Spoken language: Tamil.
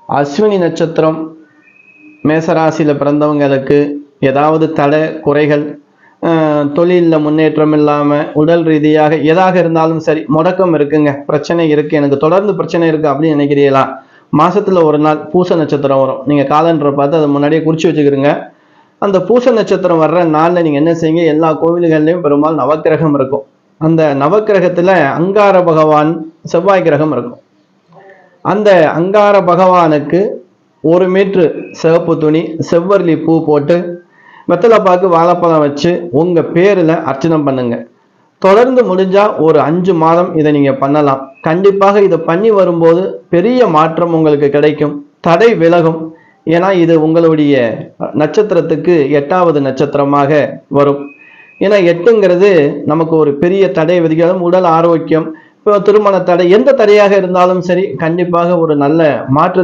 அஸ்வினி நட்சத்திரம் மேசராசியில் பிறந்தவங்களுக்கு ஏதாவது தடை குறைகள், தொழிலில் முன்னேற்றம் இல்லாமல், உடல் ரீதியாக எதாக இருந்தாலும் சரி முடக்கம் இருக்குங்க, பிரச்சனை இருக்குது, எனக்கு தொடர்ந்து பிரச்சனை இருக்குது அப்படின்னு நினைக்கிறீங்களா? மாதத்தில் ஒரு நாள் பூச நட்சத்திரம் வரும். நீங்கள் காலண்டரை பார்த்து அதை முன்னாடியே குறித்து வச்சுக்கிறீங்க. அந்த பூச நட்சத்திரம் வர்ற நாளில் நீங்கள் என்ன செய்யுங்க, எல்லா கோவில்கள்லையும் பெரும்பாலும் நவக்கிரகம் இருக்கும். அந்த நவக்கிரகத்தில் அங்கார பகவான் செவ்வாய் கிரகம் இருக்கும். அந்த அங்கார பகவானுக்கு 1 மீட்டர் சிவப்பு துணி, செவ்வரளி பூ போட்டு வெத்தலைப்பாக்கு வாழைப்பழம் வச்சு உங்கள் பேரில் அர்ச்சனை பண்ணுங்க. தொடர்ந்து முடிஞ்சால் ஒரு 5 மாதம் இதை நீங்கள் பண்ணலாம். கண்டிப்பாக இதை பண்ணி வரும்போது பெரிய மாற்றம் உங்களுக்கு கிடைக்கும், தடை விலகும். ஏன்னா இது உங்களுடைய நட்சத்திரத்துக்கு 8வது நட்சத்திரமாக வரும். ஏன்னா 8ங்கிறது நமக்கு ஒரு பெரிய தடை விதிகளும், உடல் ஆரோக்கியம், இப்போ திருமண தடை, எந்த தடையாக இருந்தாலும் சரி கண்டிப்பாக ஒரு நல்ல மாற்ற